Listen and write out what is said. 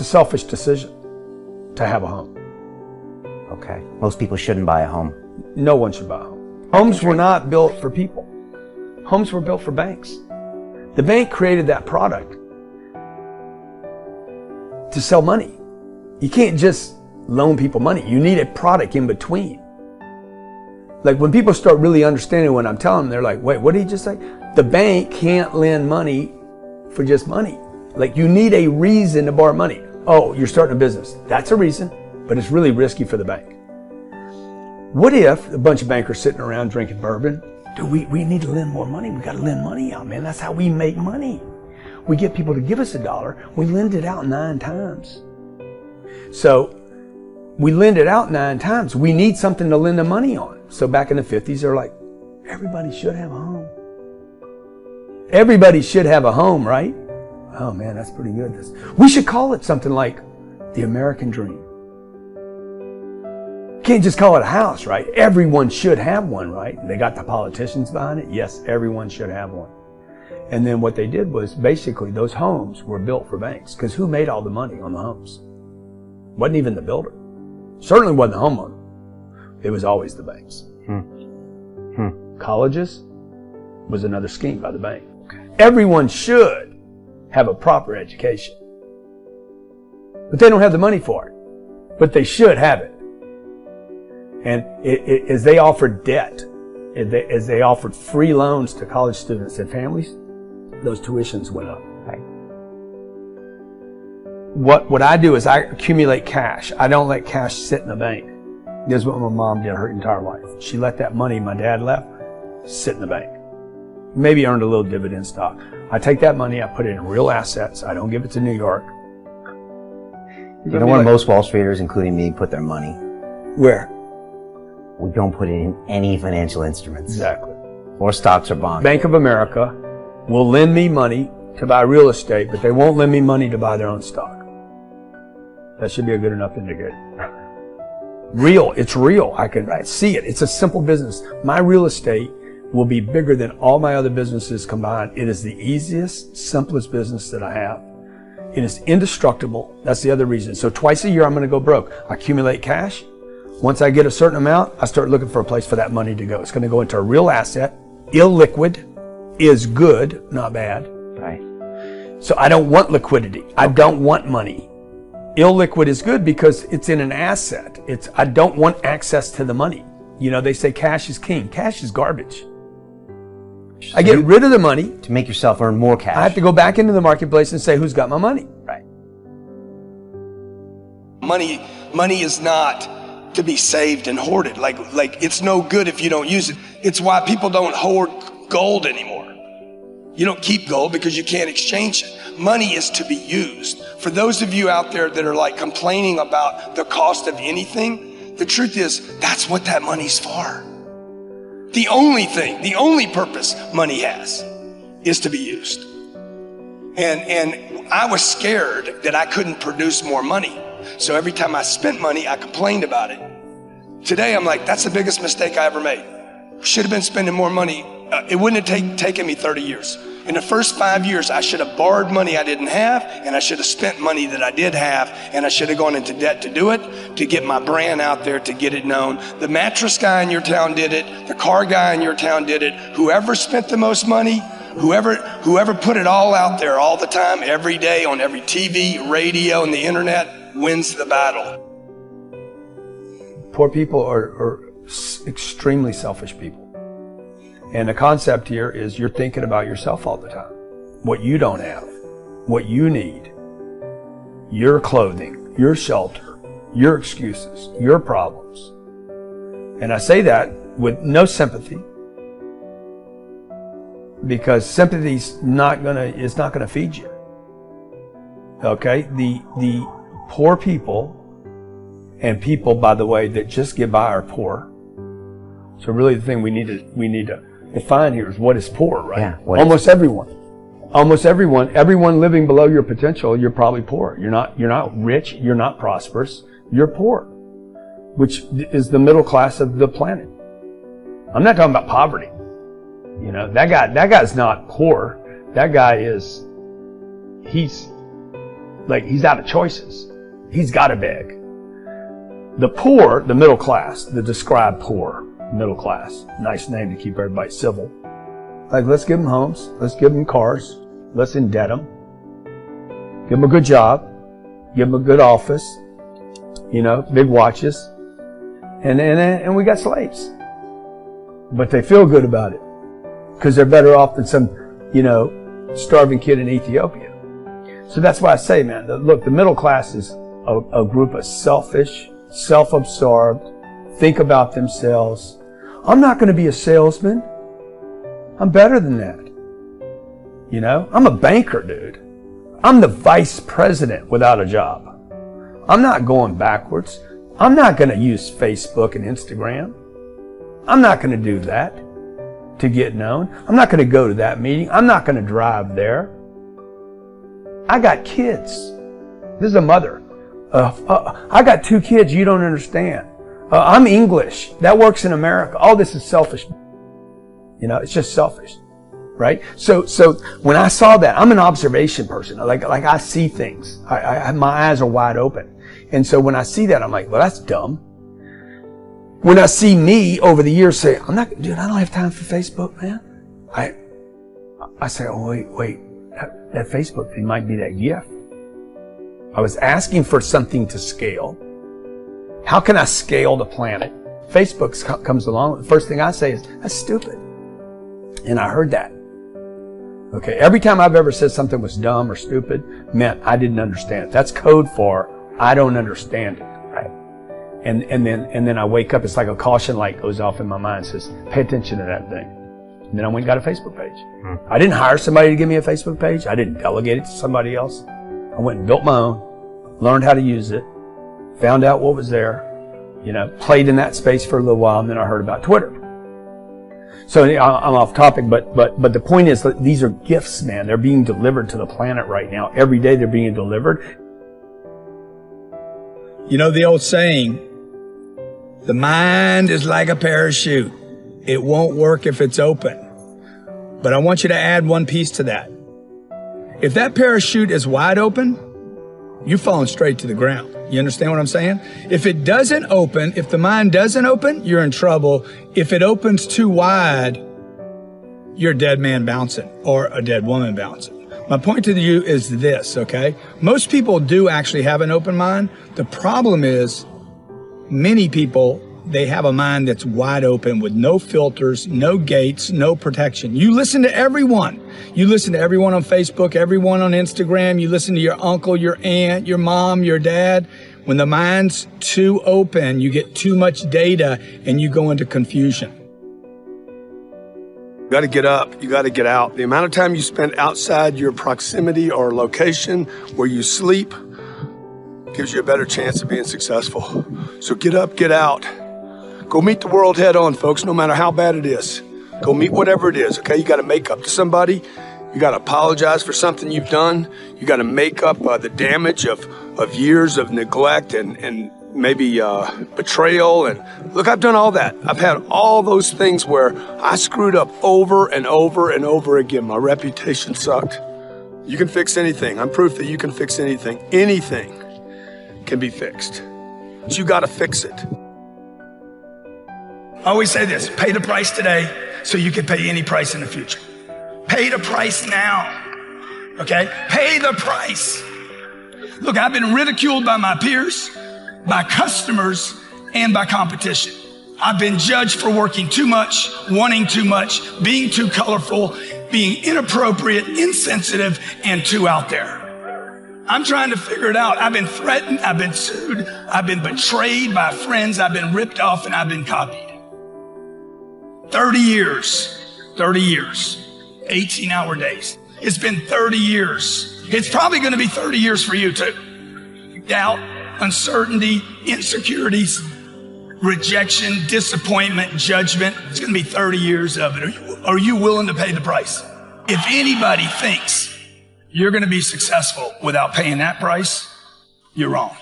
It's a selfish decision to have a home. Okay. Most people shouldn't buy a home. No one should buy a home. Homes were not built for people. Homes were built for banks. The bank created that product to sell money. You can't just loan people money. You need a product in between. Like when people start really understanding what I'm telling them, they're like, wait, what did he just say? The bank can't lend money for just money. Like you need a reason to borrow money. Oh, you're starting a business. That's a reason, but it's really risky for the bank. What if a bunch of bankers sitting around drinking bourbon? Dude, we need to lend more money. We got to lend money out, man. That's how we make money. We get people to give us $1. We lend it out 9 times. So we lend it out 9 times. We need something to lend the money on. So back in the 50s, they're like, everybody should have a home. Everybody should have a home, right? Oh man, that's pretty good. We should call it something like the American Dream. Can't just call it a house, right? Everyone should have one, right? They got the politicians behind it. Yes, everyone should have one. And then what they did was basically those homes were built for banks, because who made all the money on the homes? Wasn't even the builder. Certainly wasn't the homeowner. It was always the banks. Colleges was another scheme by the bank. Everyone should have a proper education, but they don't have the money for it. But they should have it. And as they offered debt, as they offered free loans to college students and families, those tuitions went up. Right. What I do is I accumulate cash. I don't let cash sit in the bank. This is what my mom did her entire life. She let that money my dad left sit in the bank. Maybe earned a little dividend stock. I take that money, I put it in real assets. I don't give it to New York. You know where most Wall Streeters, including me, put their money? Where? We don't put it in any financial instruments. Exactly. Or stocks or bonds. Bank of America will lend me money to buy real estate, but they won't lend me money to buy their own stock. That should be a good enough indicator. Real, it's real. I can see it. It's a simple business. My real estate will be bigger than all my other businesses combined. It is the easiest, simplest business that I have. It is indestructible. That's the other reason. So twice a year I'm going to go broke. I accumulate cash. Once I get a certain amount, I start looking for a place for that money to go. It's going to go into a real asset. Illiquid is good, not bad. Right. So I don't want liquidity. I don't want money. Illiquid is good because it's in an asset. I don't want access to the money. You know, they say cash is king. Cash is garbage. So I get rid of the money. To make yourself earn more cash. I have to go back into the marketplace and say, who's got my money? Right. Money is not to be saved and hoarded. Like it's no good if you don't use it. It's why people don't hoard gold anymore. You don't keep gold because you can't exchange it. Money is to be used. For those of you out there that are like complaining about the cost of anything, the truth is that's what that money's for. The only thing, the only purpose money has is to be used. And I was scared that I couldn't produce more money. So every time I spent money, I complained about it. Today, I'm like, that's the biggest mistake I ever made. Should have been spending more money. It wouldn't have taken me 30 years. In the first 5 years, I should have borrowed money I didn't have, and I should have spent money that I did have, and I should have gone into debt to do it, to get my brand out there, to get it known. The mattress guy in your town did it. The car guy in your town did it. Whoever spent the most money, whoever put it all out there all the time, every day, on every TV, radio, and the internet, wins the battle. Poor people are extremely selfish people. And the concept here is you're thinking about yourself all the time. What you don't have, what you need, your clothing, your shelter, your excuses, your problems. And I say that with no sympathy, because sympathy's not gonna feed you. Okay? The poor people, and people, by the way, that just get by are poor. So really the thing we need to define here is what is poor, right? Yeah, almost everyone living below your potential, you're probably poor. You're not rich, you're not prosperous, you're poor, which is the middle class of the planet. I'm not talking about poverty. You know, that guy's not poor. That guy he's Like, he's out of choices. He's got to beg. The poor, the middle class, the described poor, middle class, nice name to keep everybody civil. Like, let's give them homes. Let's give them cars. Let's indebt them. Give them a good job. Give them a good office. You know, big watches. And we got slaves. But they feel good about it. Because they're better off than some, you know, starving kid in Ethiopia. So that's why I say, man, look, the middle class is a group of selfish, self-absorbed, think about themselves. I'm not going to be a salesman. I'm better than that. You know, I'm a banker, dude. I'm the vice president without a job. I'm not going backwards. I'm not going to use Facebook and Instagram. I'm not going to do that to get known. I'm not going to go to that meeting. I'm not going to drive there. I got kids. This is a mother. I got 2 kids you don't understand. I'm English. That works in America. All this is selfish. You know, it's just selfish. Right? So when I saw that, I'm an observation person. Like I see things. My eyes are wide open. And so when I see that, I'm like, well, that's dumb. When I see me over the years say, dude, I don't have time for Facebook, man. I say, oh, wait, that Facebook thing might be that gift. I was asking for something to scale. How can I scale the planet? Facebook comes along. The first thing I say is, that's stupid. And I heard that. Okay, every time I've ever said something was dumb or stupid, meant I didn't understand it. That's code for I don't understand it, right? And then I wake up, it's like a caution light goes off in my mind, says, pay attention to that thing. And then I went and got a Facebook page. I didn't hire somebody to give me a Facebook page. I didn't delegate it to somebody else. I went and built my own, learned how to use it, found out what was there, you know, played in that space for a little while, and then I heard about Twitter. So I'm off topic, but the point is that these are gifts, man. They're being delivered to the planet right now. Every day they're being delivered. You know the old saying, the mind is like a parachute. It won't work if it's open. But I want you to add one piece to that. If that parachute is wide open, you're falling straight to the ground. You understand what I'm saying? If it doesn't open, if the mind doesn't open, you're in trouble. If it opens too wide, you're a dead man bouncing or a dead woman bouncing. My point to you is this, okay? Most people do actually have an open mind. The problem is many people, they have a mind that's wide open with no filters, no gates, no protection. You listen to everyone. You listen to everyone on Facebook, everyone on Instagram. You listen to your uncle, your aunt, your mom, your dad. When the mind's too open, you get too much data and you go into confusion. You got to get up. You got to get out. The amount of time you spend outside your proximity or location where you sleep gives you a better chance of being successful. So get up, get out. Go meet the world head on, folks, no matter how bad it is. Go meet whatever it is, okay? You got to make up to somebody. You got to apologize for something you've done. You got to make up the damage of years of neglect and maybe betrayal. And look, I've done all that. I've had all those things where I screwed up over and over and over again. My reputation sucked. You can fix anything. I'm proof that you can fix anything. Anything can be fixed. But you got to fix it. I always say this, pay the price today so you can pay any price in the future. Pay the price now, okay? Pay the price. Look, I've been ridiculed by my peers, by customers, and by competition. I've been judged for working too much, wanting too much, being too colorful, being inappropriate, insensitive, and too out there. I'm trying to figure it out. I've been threatened, I've been sued, I've been betrayed by friends, I've been ripped off, and I've been copied. 30 years, 18-hour days. It's been 30 years. It's probably going to be 30 years for you too. Doubt, uncertainty, insecurities, rejection, disappointment, judgment. It's going to be 30 years of it. Are you willing to pay the price? If anybody thinks you're going to be successful without paying that price, you're wrong.